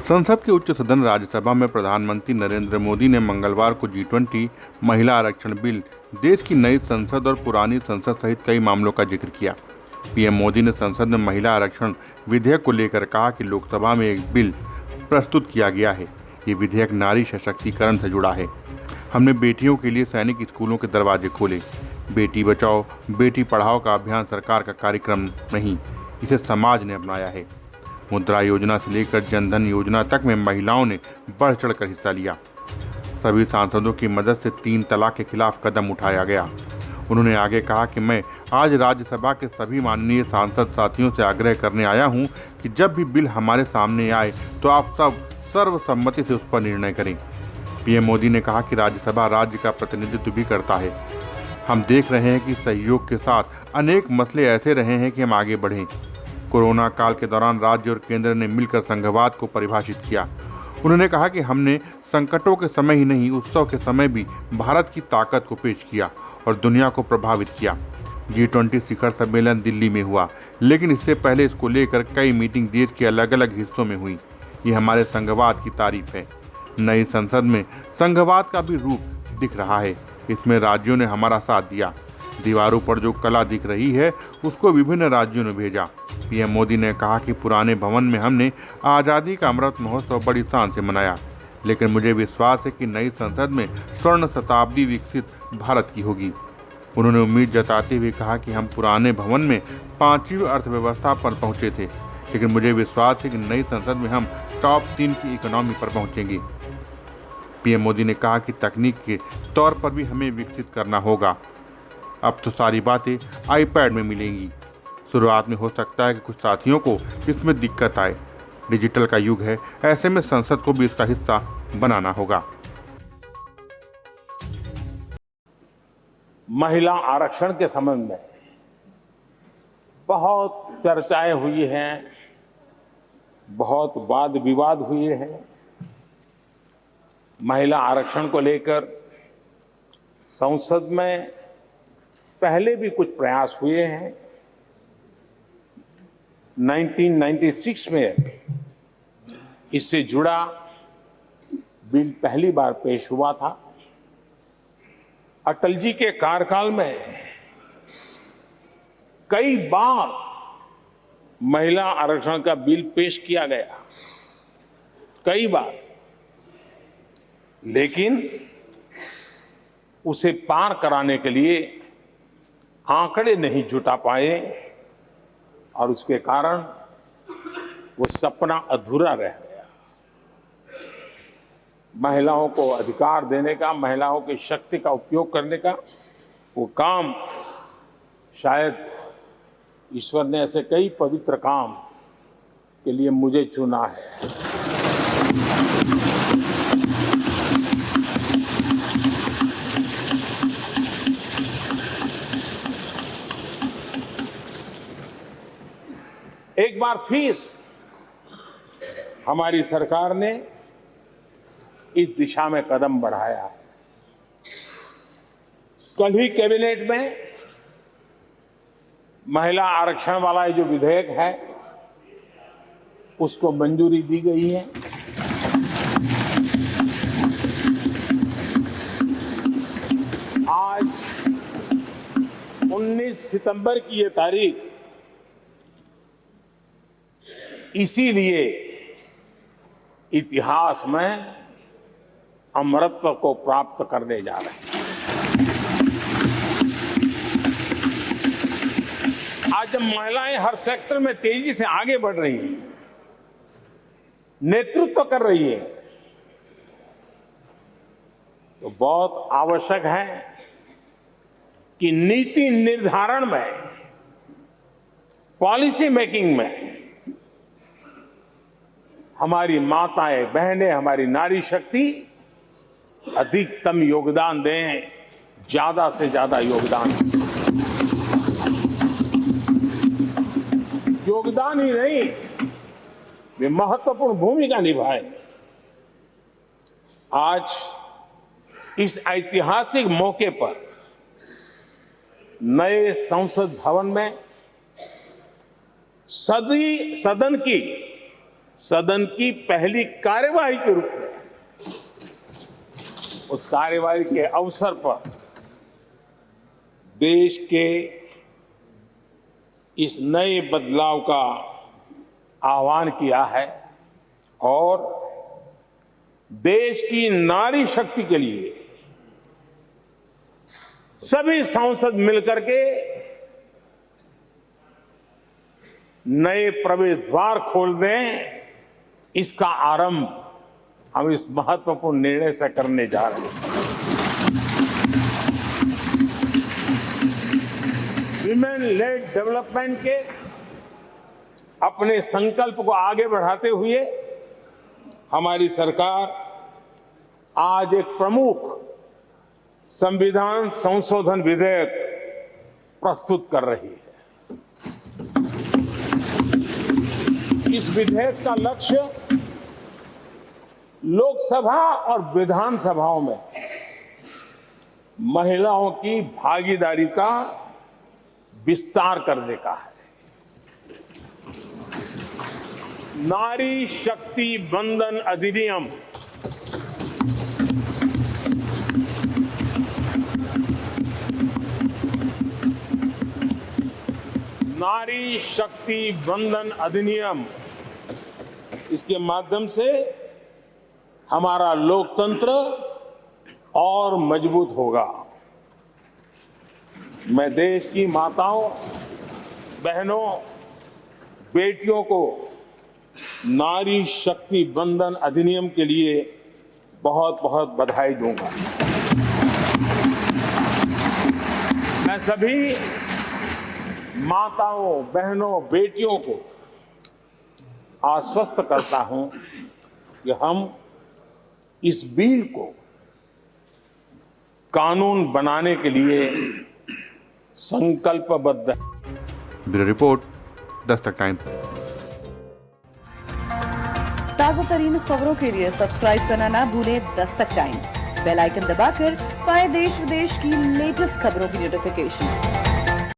संसद के उच्च सदन राज्यसभा में प्रधानमंत्री नरेंद्र मोदी ने मंगलवार को G20 महिला आरक्षण बिल, देश की नई संसद और पुरानी संसद सहित कई मामलों का जिक्र किया। पीएम मोदी ने संसद में महिला आरक्षण विधेयक को लेकर कहा कि लोकसभा में एक बिल प्रस्तुत किया गया है। ये विधेयक नारी सशक्तिकरण से जुड़ा है। हमने बेटियों के लिए सैनिक स्कूलों के दरवाजे खोले। बेटी बचाओ बेटी पढ़ाओ का अभियान सरकार का कार्यक्रम नहीं, इसे समाज ने अपनाया है। मुद्रा योजना से लेकर जनधन योजना तक में महिलाओं ने बढ़ चढ़कर हिस्सा लिया। सभी सांसदों की मदद से 3 तलाक के खिलाफ कदम उठाया गया। उन्होंने आगे कहा कि मैं आज राज्यसभा के सभी माननीय सांसद साथियों से आग्रह करने आया हूं कि जब भी बिल हमारे सामने आए तो आप सब सर्वसम्मति से उस पर निर्णय करें। पीएम मोदी ने कहा कि राज्यसभा राज्य का प्रतिनिधित्व भी करता है। हम देख रहे हैं कि सहयोग के साथ अनेक मसले ऐसे रहे हैं कि हम आगे बढ़ें। कोरोना काल के दौरान राज्य और केंद्र ने मिलकर संघवाद को परिभाषित किया। उन्होंने कहा कि हमने संकटों के समय ही नहीं, उत्सव के समय भी भारत की ताकत को पेश किया और दुनिया को प्रभावित किया। G20 शिखर सम्मेलन दिल्ली में हुआ, लेकिन इससे पहले इसको लेकर कई मीटिंग देश के अलग अलग हिस्सों में हुई। ये हमारे संघवाद की तारीफ है। नई संसद में संघवाद का भी रूप दिख रहा है। इसमें राज्यों ने हमारा साथ दिया। दीवारों पर जो कला दिख रही है उसको विभिन्न राज्यों ने भेजा। पीएम मोदी ने कहा कि पुराने भवन में हमने आज़ादी का अमृत महोत्सव बड़ी शान से मनाया, लेकिन मुझे विश्वास है कि नई संसद में स्वर्ण शताब्दी विकसित भारत की होगी। उन्होंने उम्मीद जताते हुए कहा कि हम पुराने भवन में 5वीं अर्थव्यवस्था पर पहुंचे थे, लेकिन मुझे विश्वास है कि नई संसद में हम टॉप 3 की इकोनॉमी पर पहुंचेंगे। पीएम मोदी ने कहा कि तकनीक के तौर पर भी हमें विकसित करना होगा। अब तो सारी बातें आईपैड में मिलेंगी। शुरुआत में हो सकता है कि कुछ साथियों को इसमें दिक्कत आए। डिजिटल का युग है, ऐसे में संसद को भी इसका हिस्सा बनाना होगा। महिला आरक्षण के संबंध में बहुत चर्चाएं हुई हैं, बहुत वाद विवाद हुए हैं। महिला आरक्षण को लेकर संसद में पहले भी कुछ प्रयास हुए हैं। 1996 में इससे जुड़ा बिल पहली बार पेश हुआ था। अटल जी के कार्यकाल में कई बार महिला आरक्षण का बिल पेश किया गया, कई बार, लेकिन उसे पार कराने के लिए आंकड़े नहीं जुटा पाए और उसके कारण वो सपना अधूरा रह गया। महिलाओं को अधिकार देने का, महिलाओं की शक्ति का उपयोग करने का वो काम, शायद ईश्वर ने ऐसे कई पवित्र काम के लिए मुझे चुना है। एक बार फिर हमारी सरकार ने इस दिशा में कदम बढ़ाया है। कल ही कैबिनेट में महिला आरक्षण वाला जो विधेयक है उसको मंजूरी दी गई है। आज 19 सितंबर की ये तारीख इसीलिए इतिहास में अमरत्व को प्राप्त करने जा रहे हैं। आज जब महिलाएं हर सेक्टर में तेजी से आगे बढ़ रही हैं, नेतृत्व कर रही है, तो बहुत आवश्यक है कि नीति निर्धारण में, पॉलिसी मेकिंग में हमारी माताएं, बहनें, हमारी नारी शक्ति अधिकतम योगदान दें, ज्यादा से ज्यादा योगदान दें। योगदान ही नहीं, वे महत्वपूर्ण भूमिका निभाएं। आज इस ऐतिहासिक मौके पर नए संसद भवन में सदन की सदन की पहली कार्यवाही के रूप में उस कार्यवाही के अवसर पर देश के इस नए बदलाव का आह्वान किया है और देश की नारी शक्ति के लिए सभी सांसद मिलकर के नए प्रवेश द्वार खोल दें, इसका आरंभ हम इस महत्वपूर्ण निर्णय से करने जा रहे हैं। विमेन लेड डेवलपमेंट के अपने संकल्प को आगे बढ़ाते हुए हमारी सरकार आज एक प्रमुख संविधान संशोधन विधेयक प्रस्तुत कर रही है। इस विधेयक का लक्ष्य लोकसभा और विधानसभाओं में महिलाओं की भागीदारी का विस्तार करने का है। नारी शक्ति वंदन अधिनियम नारी शक्ति वंदन अधिनियम इसके माध्यम से हमारा लोकतंत्र और मजबूत होगा। मैं देश की माताओं, बहनों, बेटियों को नारी शक्ति वंदन अधिनियम के लिए बहुत बहुत बधाई दूंगा। मैं सभी माताओं, बहनों, बेटियों को आश्वस्त करता हूं कि हम इस बिल को कानून बनाने के लिए संकल्पबद्ध है। Bureau report, Dastak times. ताजा तरीन खबरों के लिए सब्सक्राइब करना ना भूलें दस्तक टाइम्स। बेल आइकन दबाकर पाएं देश विदेश की लेटेस्ट खबरों की नोटिफिकेशन।